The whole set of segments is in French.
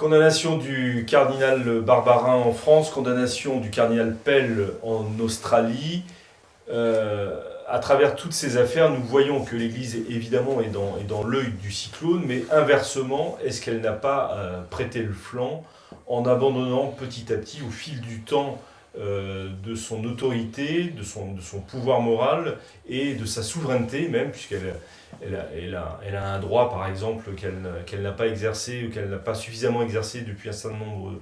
Condamnation du cardinal Barbarin en France, condamnation du cardinal Pell en Australie. À travers toutes ces affaires, nous voyons que l'Église, évidemment, est dans l'œil du cyclone, mais inversement, est-ce qu'elle n'a pas prêté le flanc en abandonnant petit à petit, au fil du temps, de son autorité, de son pouvoir moral et de sa souveraineté même, puisqu'elle a un droit, par exemple, qu'elle n'a pas exercé ou qu'elle n'a pas suffisamment exercé depuis un certain nombre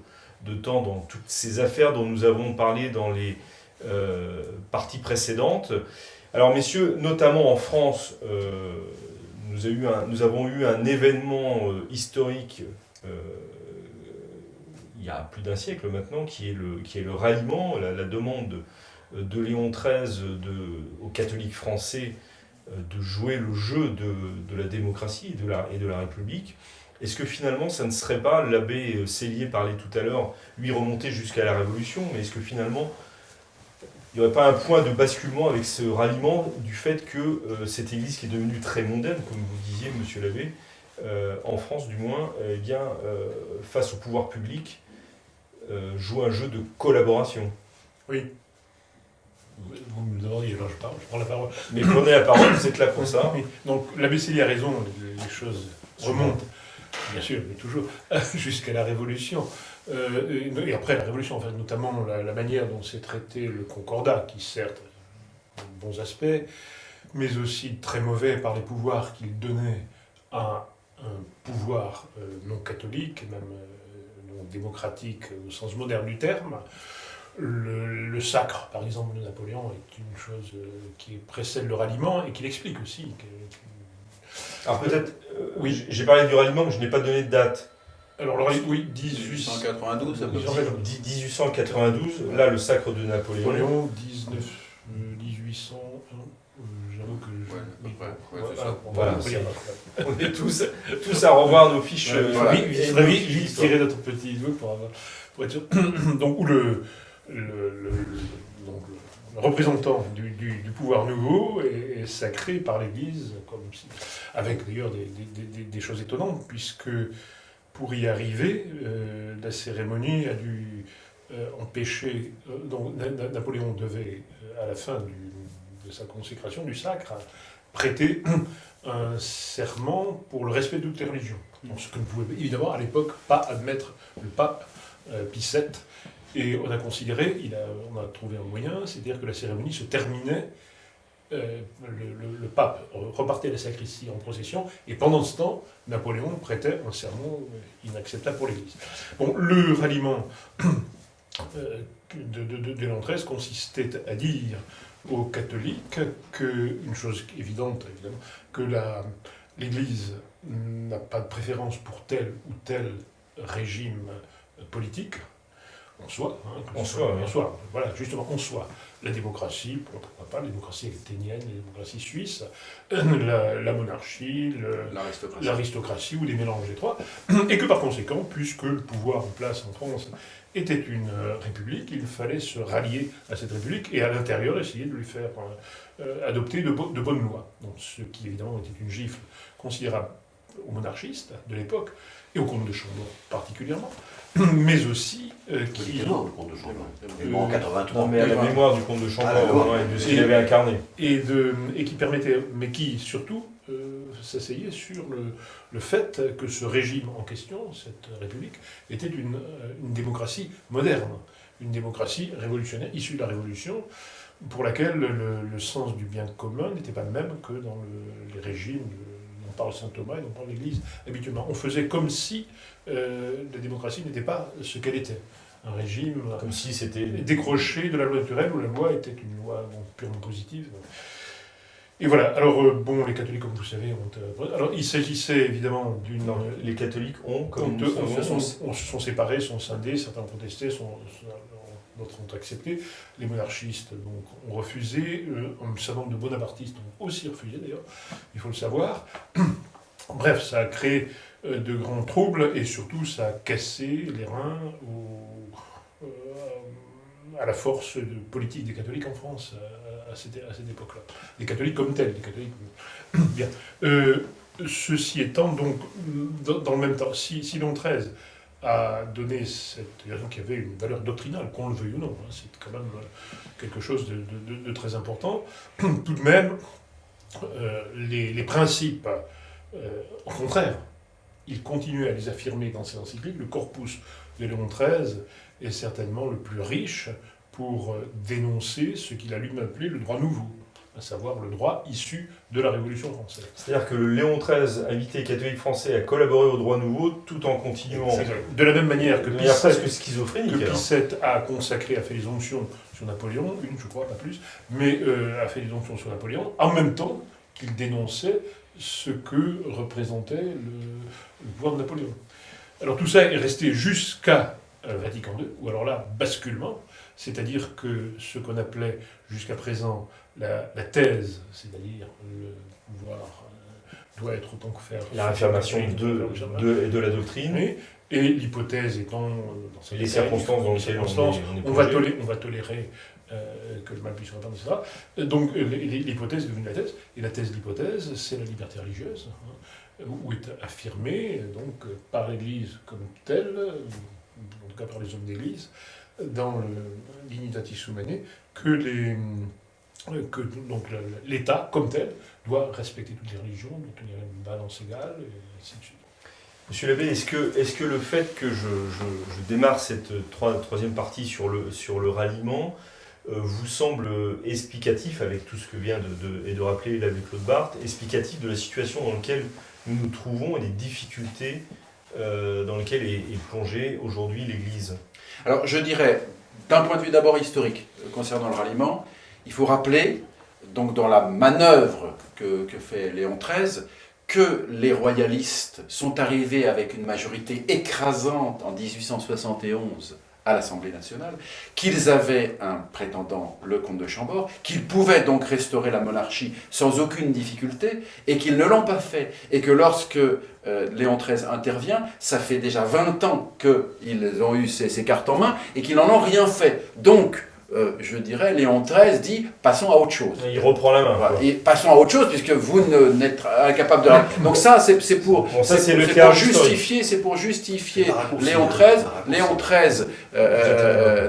de temps dans toutes ces affaires dont nous avons parlé dans les parties précédentes. Alors messieurs, notamment en France, nous avons eu un événement historique il y a plus d'un siècle maintenant, qui est le ralliement, la demande de Léon XIII aux catholiques français de jouer le jeu de la démocratie et de la République. Est-ce que finalement, ça ne serait pas, l'abbé Sellier parlait tout à l'heure, lui remonter jusqu'à la Révolution, mais est-ce que finalement, il n'y aurait pas un point de basculement avec ce ralliement du fait que cette église qui est devenue très mondaine, comme vous disiez, monsieur l'abbé, en France du moins, eh bien, face au pouvoir public, joue un jeu de collaboration. Oui. Vous me demandez, je prends la parole. Mais prenez la parole, vous êtes là pour ça. Oui. Donc l'abbé Sellier a raison, les choses remontent, bien sûr, mais toujours, jusqu'à la Révolution. Et après la Révolution, enfin, notamment la manière dont s'est traité le Concordat, qui certes a de bons aspects, mais aussi très mauvais par les pouvoirs qu'il donnait à un pouvoir non catholique, même non démocratique au sens moderne du terme. Le sacre, par exemple, de Napoléon est une chose qui précède le ralliement et qui l'explique aussi. Alors peut-être, oui, j'ai parlé du ralliement, mais je n'ai pas donné de date. Alors, oui, 1892, ça peut dire. 1892, là, le sacre de Napoléon. Napoléon, 1801, j'avoue que... Ouais, à peu près. Ouais, c'est ça. Voilà, on est tous à revoir nos fiches. Vite tirer notre petit doigt pour être sûr. Donc, où le représentant du pouvoir nouveau est sacré par l'Église, avec d'ailleurs des choses étonnantes, puisque pour y arriver, la cérémonie a dû empêcher... donc Napoléon devait, à la fin de sa consécration du sacre, prêter un serment pour le respect de toutes les religions. Donc, ce que ne pouvait évidemment à l'époque pas admettre le pape Pie VII. Et on a considéré, on a trouvé un moyen, c'est-à-dire que la cérémonie se terminait, le pape repartait à la sacristie en procession, et pendant ce temps, Napoléon prêtait un serment inacceptable pour l'Église. Bon, le ralliement de Léon XIII consistait à dire aux catholiques une chose évidente, évidemment, que l'Église n'a pas de préférence pour tel ou tel régime politique, en soi, voilà, justement, en soi. La démocratie, pourquoi pas, la démocratie athénienne, la démocratie suisse, la monarchie, l'aristocratie, ou des mélanges des trois, et que par conséquent, puisque le pouvoir en place en France était une république, il fallait se rallier à cette république, et à l'intérieur, essayer de lui faire adopter de bonnes lois. Donc, ce qui, évidemment, était une gifle considérable aux monarchistes de l'époque, et au comte de Chambord particulièrement, mais aussi qui... le comte de Chambord. En 83. Non, mais à la mémoire du comte de Chambord, et de ce qu'il avait incarné. Et qui permettait, mais qui, surtout, s'asseyait sur le fait que ce régime en question, cette république, était une démocratie moderne, une démocratie révolutionnaire, issue de la Révolution, pour laquelle le sens du bien commun n'était pas le même que dans les régimes dont parle saint Thomas et dont parle l'Église habituellement. On faisait comme si la démocratie n'était pas ce qu'elle était. Un régime comme si c'était décroché de la loi naturelle, où la loi était une loi purement positive. Et voilà, alors les catholiques, comme vous savez, alors il s'agissait évidemment d'une... Non, les catholiques ont, comme on se sont séparés, sont scindés, certains ont protesté, d'autres ont accepté. Les monarchistes donc, ont refusé, un certain nombre de bonapartistes ont aussi refusé d'ailleurs, il faut le savoir. Bref, ça a créé de grands troubles, et surtout ça a cassé les reins à la force politique des catholiques en France à cette époque-là. Les catholiques comme tels, les catholiques... Bien. Ceci étant, donc, dans le même temps, si Léon XIII a donné cette version qui avait une valeur doctrinale, qu'on le veuille ou non. C'est quand même quelque chose de très important. Tout de même, les principes, au contraire, il continue à les affirmer dans ses encycliques. Le corpus de Léon XIII est certainement le plus riche pour dénoncer ce qu'il a lui-même appelé le droit nouveau, à savoir le droit issu de la Révolution française. C'est-à-dire que Léon XIII invitait les catholiques français à collaborer au droit nouveau tout en continuant. De la même manière que de manière presque schizophrénique. Pie VII a consacré, a fait les onctions sur Napoléon, une je crois, pas plus, mais a fait les onctions sur Napoléon, en même temps qu'il dénonçait ce que représentait le pouvoir de Napoléon. Alors tout ça est resté jusqu'à Vatican II, ou alors là, basculement, c'est-à-dire que ce qu'on appelait jusqu'à présent la thèse, c'est-à-dire le pouvoir doit être autant que faire... La réaffirmation de la doctrine. Et l'hypothèse étant... dans les circonstances dans lesquelles on va tolérer que le mal puisse répandre, etc. Donc l'hypothèse est devenue la thèse, et la thèse de l'hypothèse, c'est la liberté religieuse, où est affirmée donc, par l'Église comme telle, en tout cas par les hommes d'Église, dans l'Unitatis Humanae, que l'État, comme tel, doit respecter toutes les religions, doit tenir une balance égale, et ainsi de suite. Monsieur l'abbé, est-ce que le fait que je démarre cette troisième partie sur le ralliement vous semble explicatif, avec tout ce que vient de rappeler l'abbé Claude Barthes, explicatif de la situation dans laquelle nous nous trouvons et des difficultés dans lesquelles est plongée aujourd'hui l'Église? Alors je dirais, d'un point de vue d'abord historique, concernant le ralliement, il faut rappeler, donc dans la manœuvre que fait Léon XIII, que les royalistes sont arrivés avec une majorité écrasante en 1871 à l'Assemblée nationale, qu'ils avaient un prétendant, le comte de Chambord, qu'ils pouvaient donc restaurer la monarchie sans aucune difficulté, et qu'ils ne l'ont pas fait. Et que lorsque Léon XIII intervient, ça fait déjà 20 ans qu'ils ont eu ces cartes en main, et qu'ils n'en ont rien fait. Donc, je dirais, Léon XIII dit « passons à autre chose ». Il reprend la main. Voilà. Et passons à autre chose, puisque vous n'êtes incapable de... Donc ça, c'est pour justifier Léon XIII.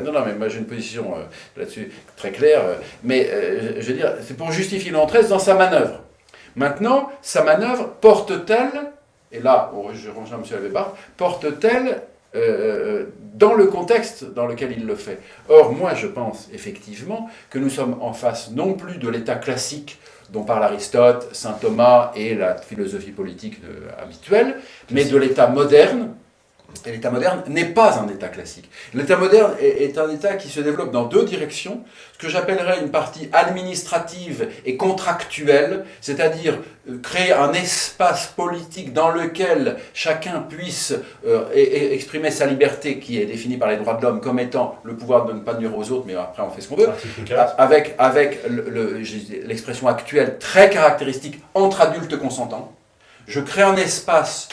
Non, mais moi j'ai une position là-dessus très claire, mais je veux dire, c'est pour justifier Léon XIII dans sa manœuvre. Maintenant, sa manœuvre porte-t-elle, et là, je rejoins M. Weber, porte-t-elle dans le contexte dans lequel il le fait. Or, moi, je pense effectivement que nous sommes en face non plus de l'état classique dont parle Aristote, saint Thomas et la philosophie politique habituelle, mais de l'état moderne. Et l'état moderne n'est pas un état classique. L'état moderne est un état qui se développe dans deux directions, ce que j'appellerais une partie administrative et contractuelle, c'est-à-dire créer un espace politique dans lequel chacun puisse exprimer sa liberté, qui est définie par les droits de l'homme comme étant le pouvoir de ne pas nuire aux autres, mais après on fait ce qu'on veut, avec l'expression actuelle très caractéristique entre adultes consentants. Je crée un espace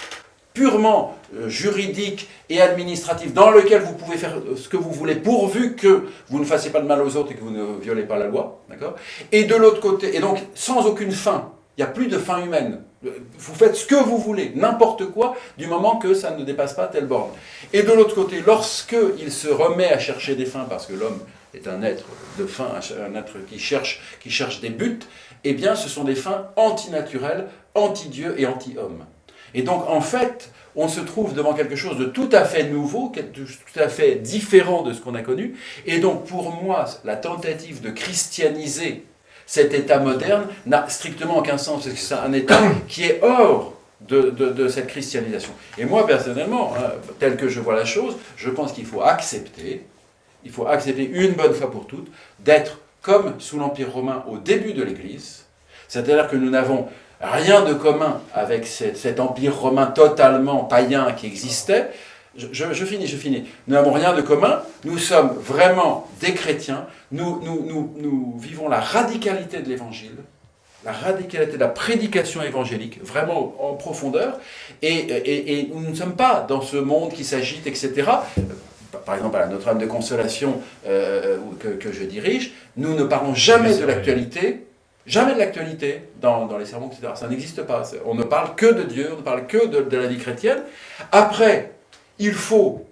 purement juridique et administratif dans lequel vous pouvez faire ce que vous voulez pourvu que vous ne fassiez pas de mal aux autres et que vous ne violez pas la loi, d'accord ? Et de l'autre côté, et donc sans aucune fin, il n'y a plus de fin humaine. Vous faites ce que vous voulez, n'importe quoi, du moment que ça ne dépasse pas telle borne. Et de l'autre côté, lorsqu'il se remet à chercher des fins, parce que l'homme est un être de fin, un être qui cherche des buts, eh bien ce sont des fins antinaturelles, anti-Dieu et anti-homme. Et donc, en fait, on se trouve devant quelque chose de tout à fait nouveau, tout à fait différent de ce qu'on a connu. Et donc, pour moi, la tentative de christianiser cet État moderne n'a strictement aucun sens, parce que c'est un État qui est hors de cette christianisation. Et moi, personnellement, tel que je vois la chose, je pense qu'il faut accepter une bonne fois pour toutes, d'être comme sous l'Empire romain au début de l'Église, c'est-à-dire que nous n'avons rien de commun avec cet empire romain totalement païen qui existait. Je finis. Nous n'avons rien de commun. Nous sommes vraiment des chrétiens. Nous vivons la radicalité de l'évangile, la radicalité de la prédication évangélique, vraiment en profondeur. Et nous ne sommes pas dans ce monde qui s'agite, etc. Par exemple, à la Notre-Dame de Consolation que je dirige, nous ne parlons jamais de l'actualité. Jamais de l'actualité dans les sermons, etc. Ça n'existe pas. On ne parle que de Dieu, on ne parle que de la vie chrétienne. Après, Il faut,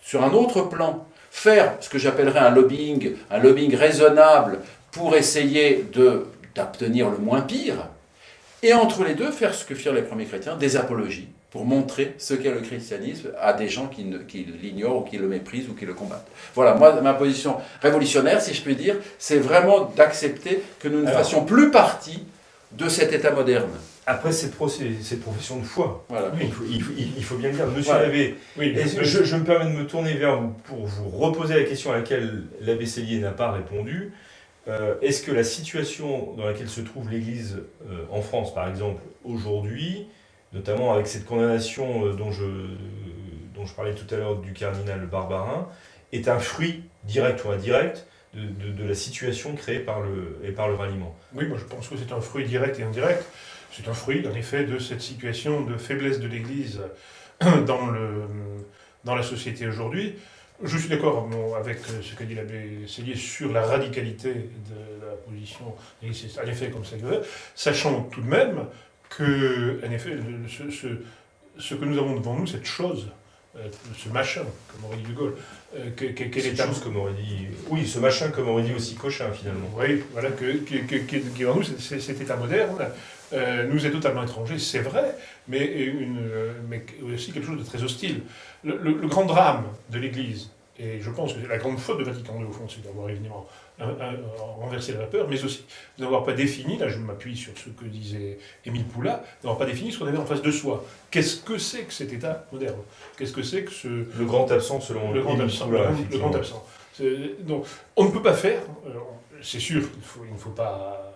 sur un autre plan, faire ce que j'appellerais un lobbying raisonnable pour essayer d'obtenir le moins pire, et entre les deux, faire ce que firent les premiers chrétiens, des apologies, pour montrer ce qu'est le christianisme à des gens qui l'ignorent, ou qui le méprisent, ou qui le combattent. Voilà, moi, ma position révolutionnaire, si je puis dire, c'est vraiment d'accepter que nous ne fassions plus partie de cet État moderne. Après, cette profession de foi. Voilà. Oui, il faut bien le dire. Monsieur Voilà. l'abbé, Oui, je me permets de me tourner vers vous pour vous reposer la question à laquelle l'abbé Sellier n'a pas répondu. Est-ce que la situation dans laquelle se trouve l'Église en France, par exemple, aujourd'hui, notamment avec cette condamnation dont je parlais tout à l'heure du cardinal Barbarin, est un fruit direct ou indirect de la situation créée par le ralliement? Oui, moi je pense que c'est un fruit direct et indirect. C'est un fruit, en effet, de cette situation de faiblesse de l'Église dans la société aujourd'hui. Je suis d'accord avec ce qu'a dit l'abbé Sellier sur la radicalité de la position, et c'est en effet comme ça que je veux, sachant tout de même que, en effet, ce que nous avons devant nous, cette chose, ce machin, comme aurait dit De Gaulle, quel est chose, comme aurait dit... Oui, ce machin, comme aurait dit aussi Cochin, finalement. Oui, voilà, qui est devant nous, cet État moderne, nous est totalement étranger, c'est vrai, mais aussi quelque chose de très hostile. Le grand drame de l'Église, et je pense que la grande faute de Vatican II, au fond, c'est d'avoir évidemment renversé la vapeur, mais aussi de n'avoir pas défini, là je m'appuie sur ce que disait Émile Poula, d'avoir pas défini ce qu'on avait en face de soi. Qu'est-ce que c'est que cet État moderne? Qu'est-ce que c'est que ce... Le grand absent, selon le grand Émile absent. Poula, Le grand absent. Donc, on ne peut pas faire, c'est sûr, il ne faut pas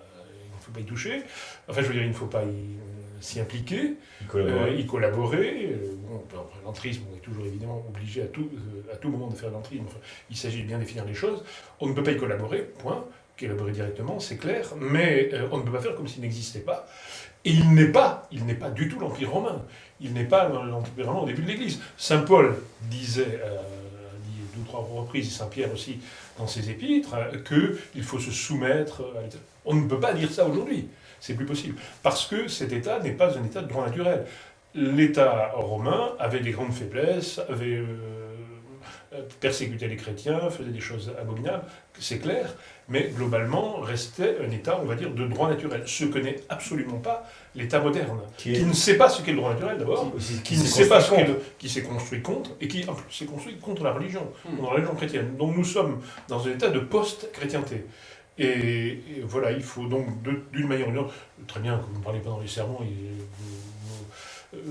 y toucher, enfin je veux dire, il ne faut pas s'y impliquer, y collaborer. Bon, l'entrisme, on est toujours évidemment obligé à tout moment de faire l'entrisme. Enfin, il s'agit de bien définir les choses. On ne peut pas y collaborer, point. Collaborer directement, c'est clair, mais on ne peut pas faire comme s'il n'existait pas. Et il n'est pas du tout l'Empire romain. Il n'est pas l'Empire romain au début de l'Église. Saint Paul disait, dit 2 ou 3 reprises, et Saint Pierre aussi, dans ses épîtres, qu'il faut se soumettre à l'État. On ne peut pas dire ça aujourd'hui. C'est plus possible. Parce que cet État n'est pas un État de droit naturel. L'État romain avait des grandes faiblesses, avait persécuté les chrétiens, faisait des choses abominables, c'est clair, mais globalement restait un État, on va dire, de droit naturel. Ce que n'est absolument pas l'État moderne, qui ne sait pas ce qu'est le droit naturel d'abord, qui ne sait pas qui s'est construit contre, et qui en plus s'est construit contre la religion, contre la religion chrétienne. Donc nous sommes dans un État de post-chrétienté. Et voilà, il faut donc, d'une manière ou d'une autre, très bien que vous ne parlez pas dans les sermons,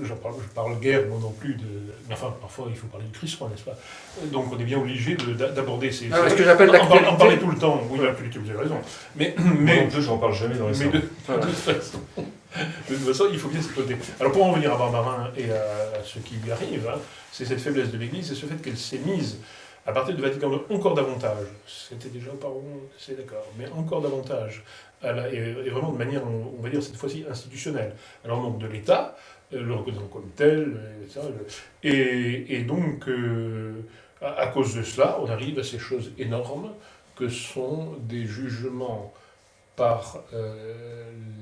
je parle guère, moi non plus, mais enfin, parfois il faut parler du Christ, n'est-ce pas? Donc on est bien obligé d'aborder ces... Ce que j'appelle l'actualité. En parler tout le temps, oui, l'actualité, vous avez raison. Mais non plus, j'en parle jamais dans les sermons. De toute façon, il faut bien se poser. Alors pour en venir à Barbarin et à ce qui lui arrive, hein, c'est cette faiblesse de l'Église, c'est ce fait qu'elle s'est mise, à partir de Vatican II, encore davantage, c'était déjà auparavant, c'est d'accord, mais encore davantage, et vraiment de manière, on va dire cette fois-ci, institutionnelle. Alors donc de l'État, le reconnaissant comme tel, etc. Et donc, à cause de cela, on arrive à ces choses énormes que sont des jugements par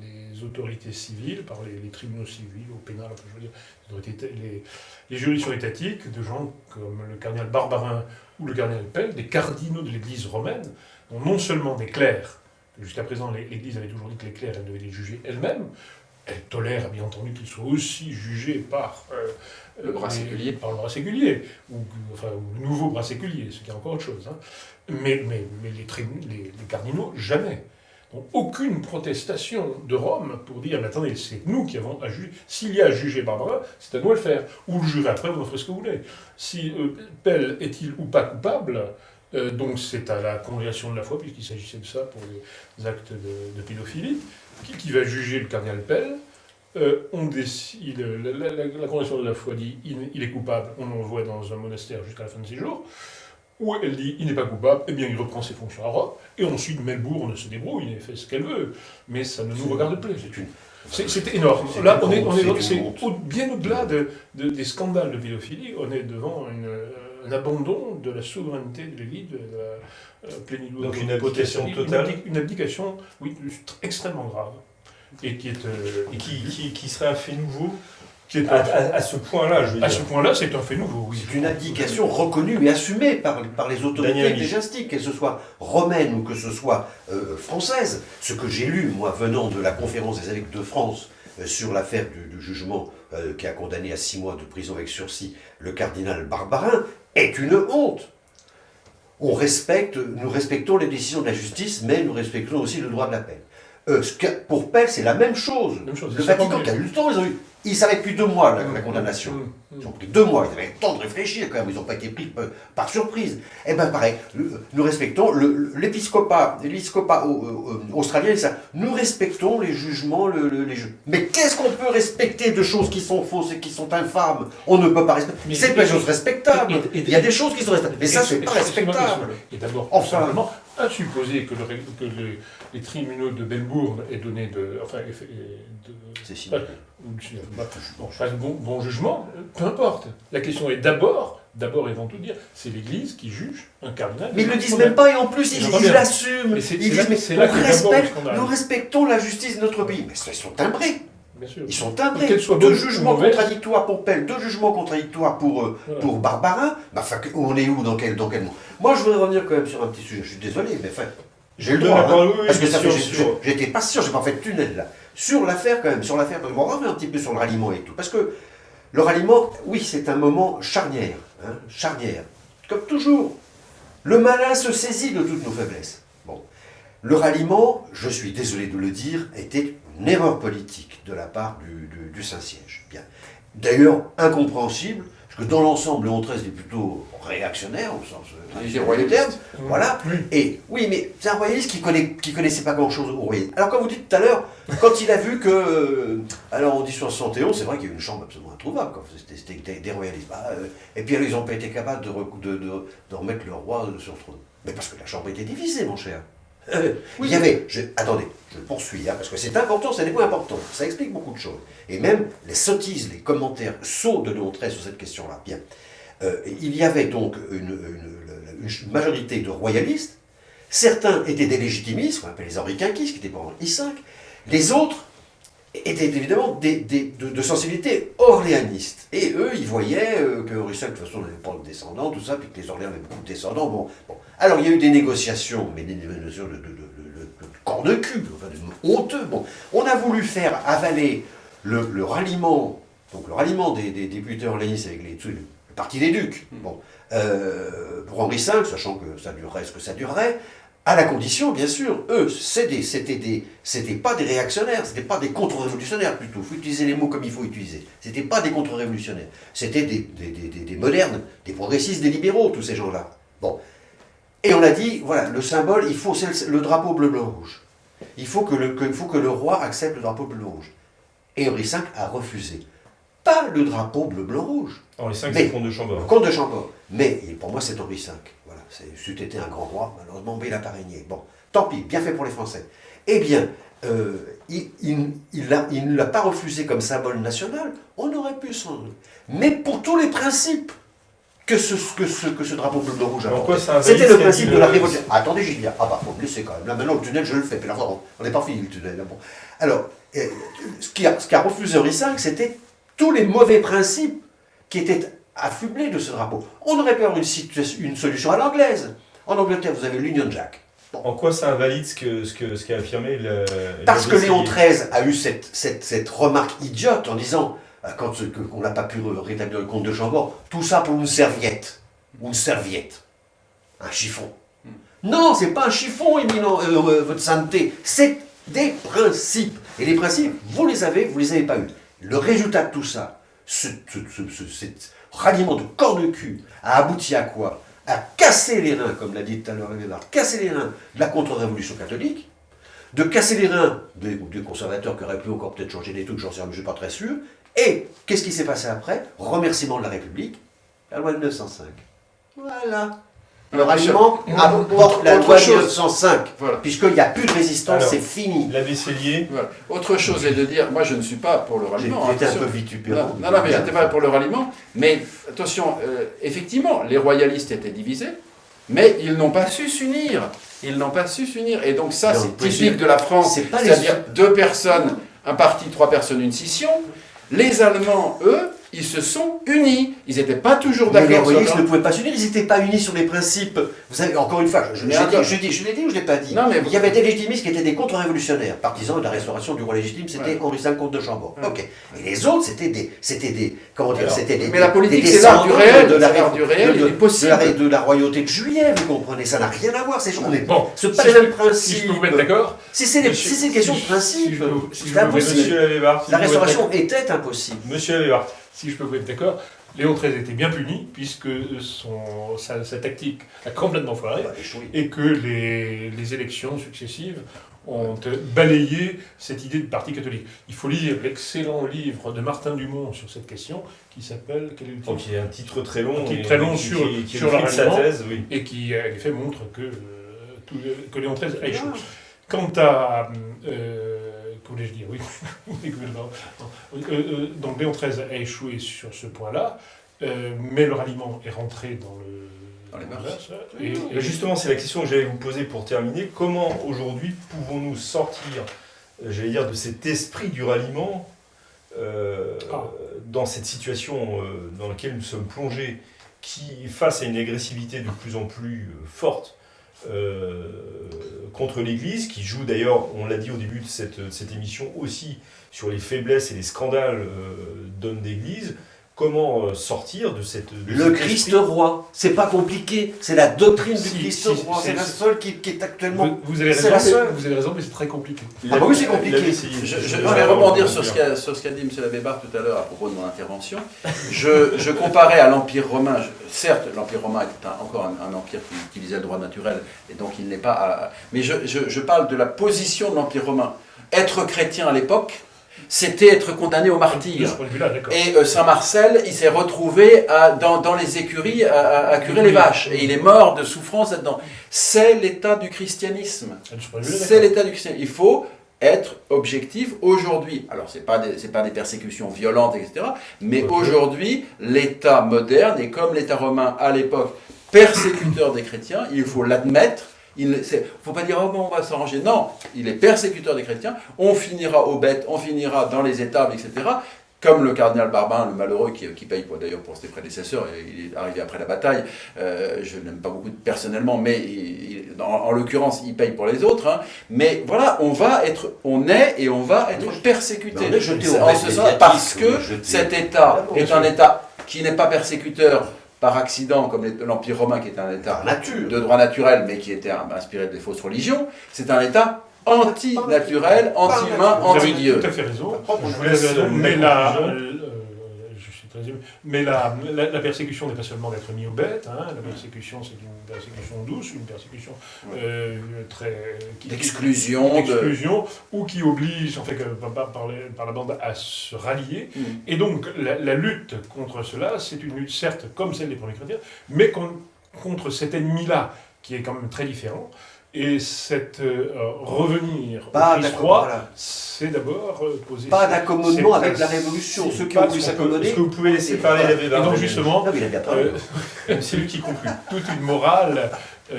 les autorités civiles, par les tribunaux civils, au pénal, enfin, je veux dire, les juridictions étatiques, de gens comme le cardinal Barbarin ou le cardinal Pell, des cardinaux de l'Église romaine, dont non seulement des clercs, jusqu'à présent l'Église avait toujours dit que les clercs, elle devait les juger elle-même, elle tolère bien entendu qu'ils soient aussi jugés par le bras séculier. Par le bras séculier, ou le nouveau bras séculier, ce qui est encore autre chose. Hein. Mais les cardinaux, jamais. Donc aucune protestation de Rome pour dire, mais attendez, c'est nous qui avons à juger. S'il y a à juger Barbarin, c'est à nous de le faire. Ou le jurer après, vous en ferez ce que vous voulez. Si Pell est-il ou pas coupable, donc c'est à la congrégation de la foi, puisqu'il s'agissait de ça pour les actes de pédophilie, qui va juger le cardinal Pell. On décide, la congrégation de la foi dit il est coupable, on l'envoie dans un monastère jusqu'à la fin de ses jours. Ou elle dit il n'est pas coupable, eh bien il reprend ses fonctions à Rome, et ensuite Melbourne se débrouille, elle fait ce qu'elle veut, mais ça ne nous regarde plus. C'est énorme. Là, c'est bien au-delà des scandales de pédophilie, on est devant un abandon de la souveraineté de l'Église, de la plénitude. Donc une abdication totale. Une abdication, oui, extrêmement grave. Et qui est... qui serait un fait nouveau qui est À ce point-là, je veux à dire. ce point-là, c'est un fait nouveau. Oui. C'est une abdication reconnue et assumée par les autorités Daniel. ecclésiastiques, qu'elles ce soit romaines ou que ce soit françaises. Ce que j'ai lu, moi, venant de la conférence des évêques de France sur l'affaire du jugement qui a condamné à 6 mois de prison avec sursis le cardinal Barbarin, est une honte. Nous respectons les décisions de la justice, mais nous respectons aussi le droit de la peine. Pour Pell, c'est la même chose. Même chose. Le Vatican qui a eu le temps, ils savaient depuis 2 mois la condamnation. Ils ont pris 2 mois, ils avaient le temps de réfléchir quand même, ils n'ont pas été pris par surprise. Eh bien pareil, nous respectons l'épiscopat australien, et ça, nous respectons les jugements, les jeux. Mais qu'est-ce qu'on peut respecter de choses qui sont fausses et qui sont infâmes? On ne peut pas respecter. C'est pas des choses respectables. Il y a des choses qui sont respectables. Mais ça, c'est pas respectable. Et d'abord, Enfin. personnellement, à supposer que les tribunaux de Melbourne aient donné C'est signé. bon jugement, peu importe. La question est d'abord, ils vont tout dire, c'est l'Église qui juge un cardinal. Mais ils ne le disent même pas, et en plus, ils l'assument. Mais Ils disent, mais c'est là que nous respectons la justice de notre pays. Mais ils sont timbrés. Bien sûr. Ils sont timbrés. Qu'elle soit 2 bonne ou jugements mauvaise. contradictoires pour Pell, 2 jugements contradictoires pour Barbarin. Bah, enfin, on est où, dans quel monde? Moi, je voudrais revenir quand même sur un petit sujet. Je suis désolé, mais enfin, j'ai le droit. Parce que ça fait, j'étais pas sûr, j'ai pas fait de tunnel là. Sur l'affaire, quand même, on va revenir un petit peu sur le ralliement et tout. Parce que le ralliement, oui, c'est un moment charnière. Charnière. Comme toujours, le malin se saisit de toutes nos faiblesses. Bon. Le ralliement, je suis désolé de le dire, était une erreur politique de la part du Saint-Siège. Bien. D'ailleurs, incompréhensible, parce que dans l'ensemble, Léon XIII est plutôt réactionnaire, au sens du terme. Voilà. Et oui, mais c'est un royaliste qui connaissait pas grand-chose au royaume. Alors, comme vous dites tout à l'heure, quand il a vu que. Alors, en 1871, c'est vrai qu'il y a eu une chambre absolument introuvable. C'était des royalistes. Et puis, ils n'ont pas été capables de remettre le roi sur le trône. Mais parce que la chambre était divisée, mon cher. Il y avait. Attendez, je poursuis, parce que c'est important, c'est des points importants. Ça explique beaucoup de choses. Et même les sottises, les commentaires sots de Léon XIII sur cette question-là. Bien. Il y avait donc une majorité de royalistes. Certains étaient des légitimistes, qu'on appelle les henriquinquistes, qui étaient pour Henri V. Les autres étaient évidemment de sensibilité orléaniste. Et eux, ils voyaient que Henri V, de toute façon, n'avait pas de descendants, tout ça, puis que les Orléans avaient beaucoup de descendants. Bon. Alors, il y a eu des négociations, mais des négociations de corps de cul, enfin, de honteux. Bon. On a voulu faire avaler le ralliement, donc le ralliement des députés orléanistes avec le parti des ducs, pour Henri V, sachant que ça durerait ce que ça durerait, à la condition, bien sûr, eux, c'était pas des réactionnaires, c'était pas des contre-révolutionnaires plutôt, il faut utiliser les mots comme il faut utiliser, c'était pas des contre-révolutionnaires, c'était des modernes, des progressistes, des libéraux, tous ces gens-là. Bon. Et on a dit, voilà, le symbole, il faut le drapeau bleu-blanc-rouge. Il faut que le roi accepte le drapeau bleu-blanc-rouge. Et Henri V a refusé. Pas le drapeau bleu-blanc-rouge. Henri V, c'est le comte de Chambord. Le comte de Chambord. Mais pour moi, c'est Henri V. Voilà, c'eût été un grand roi, malheureusement, mais il n'a pas régné. Bon, tant pis, bien fait pour les Français. Eh bien, il ne l'a pas refusé comme symbole national, on aurait pu s'en... Mais pour tous les principes que ce drapeau bleu-blanc-rouge a. C'était le principe de la révolution. Attendez, Gilles, faut me laisser quand même. Là, maintenant, le tunnel, je le fais. Puis là, on n'est pas fini, le tunnel. Là, bon. Alors, ce qu'a refusé Henri V, c'était tous les mauvais principes qui étaient affublés de ce drapeau. On aurait pu avoir une solution à l'anglaise. En Angleterre, vous avez l'Union Jack. Bon. En quoi ça invalide ce qu'a affirmé Parce que Léon XIII a eu cette remarque idiote en disant, quand on n'a pas pu rétablir le comte de Chambord, tout ça pour une serviette. Ou une serviette. Un chiffon. Non, c'est pas un chiffon, éminent, votre sainteté. C'est des principes. Et les principes, vous les avez pas eus. Le résultat de tout ça, cet ralliement de corps de cul, a abouti à quoi? À casser les reins, comme l'a dit tout à l'heure Léonard, casser les reins de la contre-révolution catholique, de casser les reins des conservateurs qui auraient pu encore peut-être changer des trucs, je ne suis pas très sûr. Et qu'est-ce qui s'est passé après? Remerciement de la République, la loi de 1905. Voilà. Le ralliement apporte la loi de 1905, voilà. Puisqu'il n'y a plus de résistance, c'est fini. L'abbé Cellier. Voilà. Autre chose est de dire, moi je ne suis pas pour le ralliement. J'étais un peu vitupérant. Non, mais je n'étais pas pour le ralliement. Mais attention, effectivement, les royalistes étaient divisés, mais ils n'ont pas su s'unir. Ils n'ont pas su s'unir. Et donc ça, c'est typique de la France. C'est-à-dire 2 personnes, un parti, 3 personnes, une scission. Les Allemands, eux, ils se sont unis. Ils n'étaient pas toujours Mais les d'accord. royalistes ne pouvaient pas s'unir, ils n'étaient pas unis sur les principes. Vous savez, encore une fois, je l'ai dit ou je l'ai pas dit. Non, mais il y avait des légitimistes qui étaient des contre-révolutionnaires, partisans de la restauration du roi légitime, c'était Henri V, comte de Chambord. Ok. Et les autres, c'était des comment dire, c'était des. Mais la politique, des c'est l'art du réel. de la l'art du réel, il est possible. de la royauté de Juillet, vous comprenez, ça n'a rien à voir. Bon, c'est pas les mêmes principes. Si je peux vous mettre d'accord. Si c'est une question de principe, c'est impossible. Monsieur Lavébart, La restauration était impossible. Monsieur Lavébart. Si je peux vous être d'accord, Léon XIII était bien puni, puisque sa tactique a complètement foiré, et que les élections successives ont balayé cette idée de parti catholique. Il faut lire l'excellent livre de Martin Dumont sur cette question, qui s'appelle... Quel est le titre ? Qui est un titre très long, sur la sa thèse, oui. Et qui, en effet, montre que Léon XIII a échoué. Quant à... que voulais-je dire ? Oui. Donc Léon XIII a échoué sur ce point-là, mais le ralliement est rentré dans les mœurs. Et justement, c'est la question que j'allais vous poser pour terminer. Comment aujourd'hui pouvons-nous sortir, j'allais dire, de cet esprit du ralliement dans cette situation dans laquelle nous sommes plongés, qui, face à une agressivité de plus en plus forte, contre l'Église, qui joue d'ailleurs, on l'a dit au début de cette émission, aussi sur les faiblesses et les scandales d'hommes d'Église. Comment sortir de cette... Le Christ roi, c'est pas compliqué, c'est la doctrine du Christ roi, c'est la seule qui est actuellement... Vous avez raison, mais c'est très compliqué. Ah bah oui, c'est compliqué. Je vais rebondir sur ce qu'a dit M. Lavébart tout à l'heure à propos de mon intervention. Je comparais à l'Empire romain. Certes, l'Empire romain est encore un empire qui utilisait le droit naturel, et donc il n'est pas... Mais je parle de la position de l'Empire romain. Être chrétien à l'époque, c'était être condamné au martyr. Et Saint-Marcel, il s'est retrouvé dans les écuries à curer les vaches. Et il est mort de souffrance là-dedans. C'est l'état du christianisme. C'est l'état du christianisme. Il faut être objectif aujourd'hui. Alors, c'est pas des persécutions violentes, etc. Mais aujourd'hui, l'état moderne, et comme l'état romain à l'époque, persécuteur des chrétiens, il faut l'admettre. Il ne faut pas dire « oh bon, on va s'arranger ». Non, il est persécuteur des chrétiens, on finira aux bêtes, on finira dans les étables, etc. Comme le cardinal Barbarin, le malheureux, qui paye d'ailleurs pour ses prédécesseurs, il est arrivé après la bataille, je l'aime pas beaucoup personnellement, mais en l'occurrence, il paye pour les autres. Hein. Mais voilà, on est et on va être persécuté. Parce que cet État est un État qui n'est pas persécuteur par accident, comme l'Empire romain, qui est un État de droit naturel, mais qui était inspiré des fausses religions, c'est un État anti-naturel, anti-humain, anti-dieu. Vous avez tout à fait raison. Mais la persécution n'est pas seulement d'être mis aux bêtes. Hein. La persécution, c'est une persécution douce, une persécution d'exclusion, ou qui oblige, en fait, par la bande, à se rallier. Et donc, la lutte contre cela, c'est une lutte, certes, comme celle des premiers chrétiens, mais contre cet ennemi-là, qui est quand même très différent. Et revenir au Christ roi, c'est d'abord poser... Pas d'accommodement avec la Révolution. Ceux qui ont voulu s'accommoder... Est-ce que vous pouvez laisser parler Lavébart ? Et donc justement, c'est lui qui conclut. Toute une morale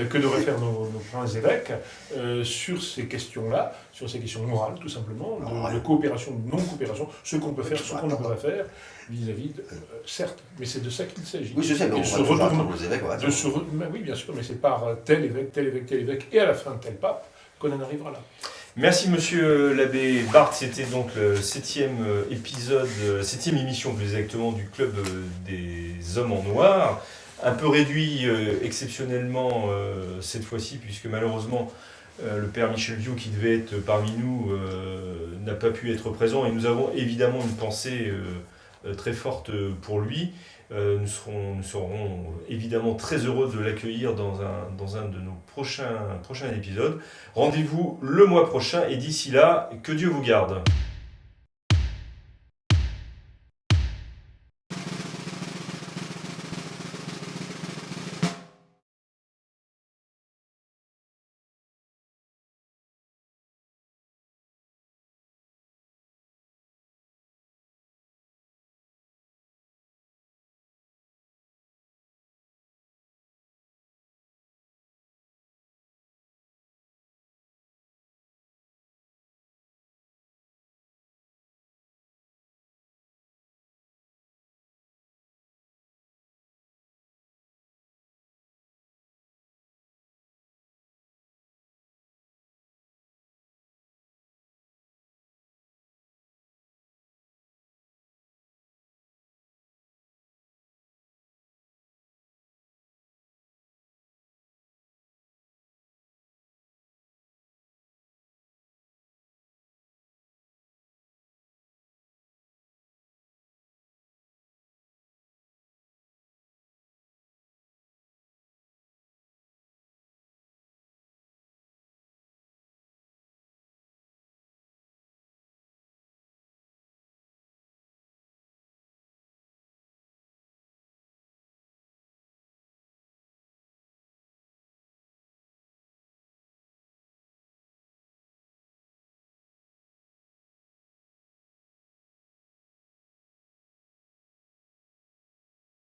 que devraient faire nos princes évêques sur ces questions-là, sur ces questions morales, tout simplement, de coopération, de non-coopération, ce qu'on peut faire, ce qu'on ne peut pas faire, vis-à-vis de... certes, mais c'est de ça qu'il s'agit. Oui, je sais, mais on va toujours attendre les évêques. Oui, bien sûr, mais c'est par tel évêque, et à la fin tel pape, qu'on en arrivera là. Merci Monsieur l'abbé Barthes, c'était donc le 7e épisode, 7e émission plus exactement du Club des Hommes en Noir. Un peu réduit exceptionnellement cette fois-ci, puisque malheureusement le père Michel Viau, qui devait être parmi nous, n'a pas pu être présent, et nous avons évidemment une pensée très forte pour lui. Nous serons évidemment très heureux de l'accueillir dans un de nos prochains épisodes. Rendez-vous le mois prochain, et d'ici là, que Dieu vous garde.